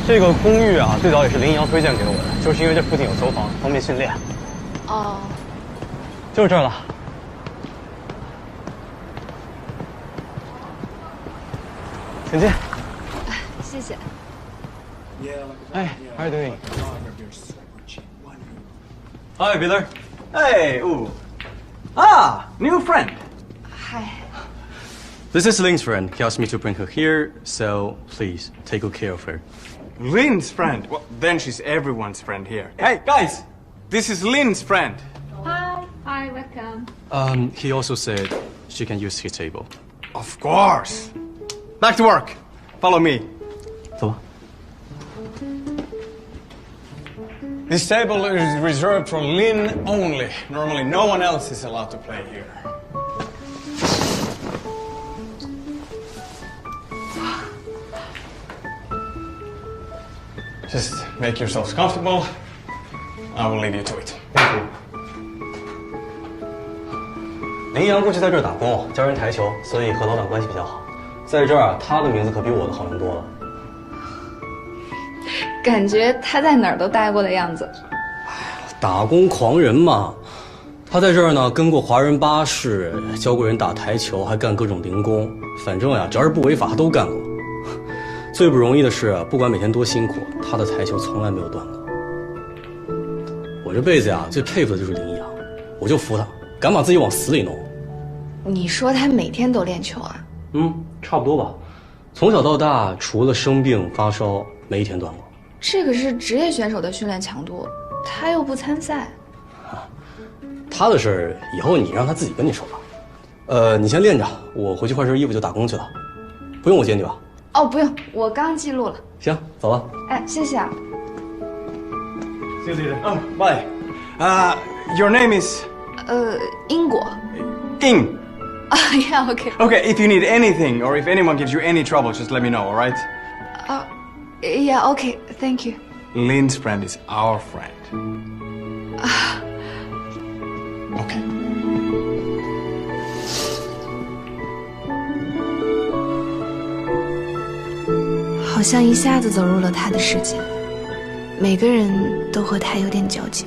这个公寓啊，最早也是林阳推荐给我的，就是因为这附近有走访，方便训练。哦，就是这儿了。请进。谢谢。哎，How are you doing? Hi, Peter. Hey, ooh. Ah, new friend. Hi. This is Ling's friend. He asked me to bring her here, so please take good care of her. Lynn's friend. Well, then she's everyone's friend here. Hey, guys, this is Lynn's friend. Hi, welcome. He also said she can use his table. Of course. Back to work. Follow me. 走吧。 This table is reserved for Lynn only. Normally, no one else is allowed to play here. Just make yourselves comfortable. I will leave you to it. 林阳过去在这儿打工，教人台球，所以和老板关系比较好。在这儿啊，他的名字可比我的好人多了。感觉他在哪儿都待过的样子。打工狂人嘛，他在这儿呢，跟过华人巴士，教过人打台球，还干各种零工。反正呀，只要是不违法，他都干过。最不容易的是，不管每天多辛苦，他的台球从来没有断过。我这辈子呀，最佩服的就是林阳，我就服他，敢把自己往死里弄。你说他每天都练球啊？差不多吧。从小到大，除了生病发烧，没一天断过。这个是职业选手的训练强度，他又不参赛。他的事儿以后你让他自己跟你说吧。你先练着，我回去换身衣服就打工去了。不用我接你吧？哦，不用，我刚记录了。行，走了。哎，谢谢啊。 See you later. Oh, bye. Your name is? 英国。Ing. Yeah, okay. Okay, if you need anything or if anyone gives you any trouble, just let me know, all right? Yeah, okay. Thank you. Lynn's friend is our friend. Okay. 好像一下子走入了他的世界，每个人都和他有点交集。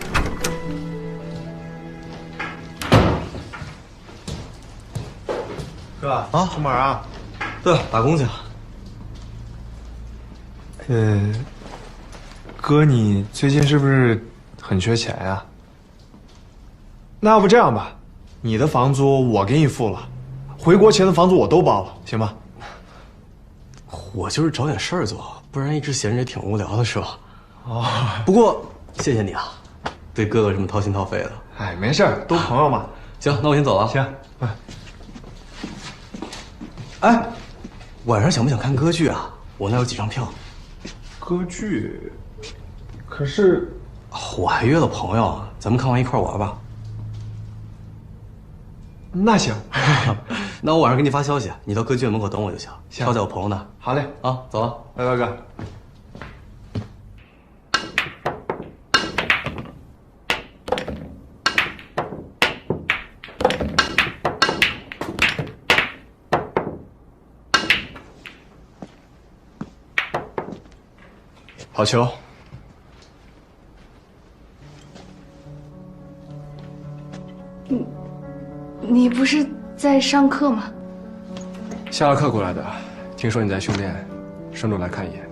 哥啊，出门啊？对了，打工去。哥，你最近是不是很缺钱呀？那要不这样吧，你的房租我给你付了，回国前的房租我都包了，行吗？我就是找点事儿做，不然一直闲着也挺无聊的，是吧？哦，不过谢谢你啊，对哥哥这么掏心掏肺的。哎，没事儿，都朋友嘛。行，那我先走了。行，哎，晚上想不想看歌剧啊？我那有几张票。歌剧，可是我还约了朋友，咱们看完一块玩吧。那行，那我晚上给你发消息，你到歌剧院门口等我就行。行，票在我朋友那。好嘞，啊，走了，拜拜，哥。好球！你不是在上课吗？下了课过来的，听说你在训练，顺路来看一眼。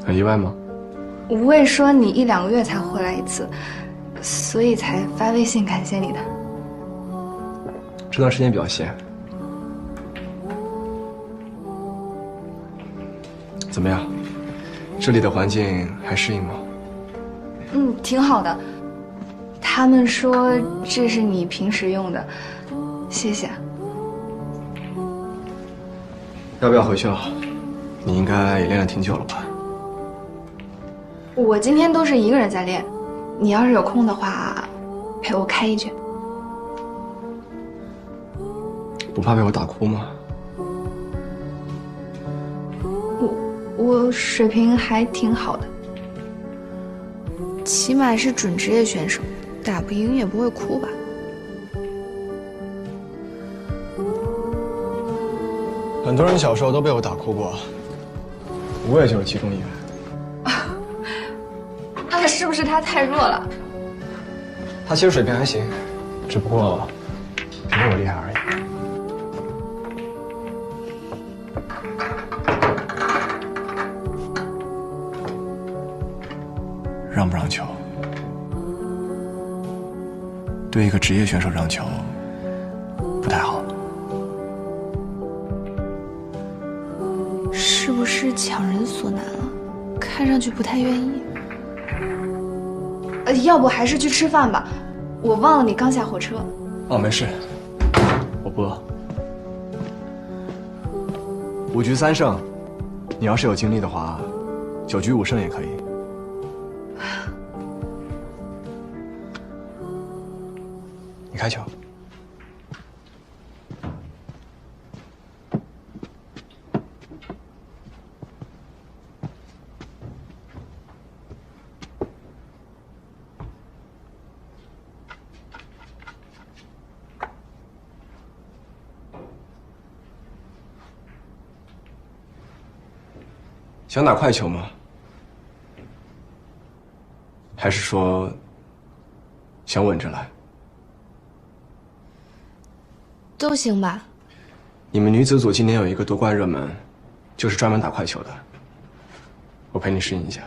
很意外吗？吴卫说你1、2个月才回来一次，所以才发微信感谢你的。这段时间比较闲。怎么样？这里的环境还适应吗？挺好的。他们说这是你平时用的，谢谢。要不要回去了？你应该也练了挺久了吧？我今天都是一个人在练，你要是有空的话，陪我开一局。不怕被我打哭吗？我水平还挺好的，起码是准职业选手，打不赢也不会哭吧？很多人小时候都被我打哭过，我也就是其中一员。那是不是他太弱了？他其实水平还行，只不过没我厉害而已。让不让球？对一个职业选手让球不太好。是不是强人所难了？看上去不太愿意。要不还是去吃饭吧，我忘了你刚下火车。哦，没事，我不饿。5局3胜，你要是有精力的话，9局5胜也可以。你开球。想打快球吗？还是说想稳着来？都行吧。你们女子组今年有一个夺冠热门，就是专门打快球的。我陪你适应一下。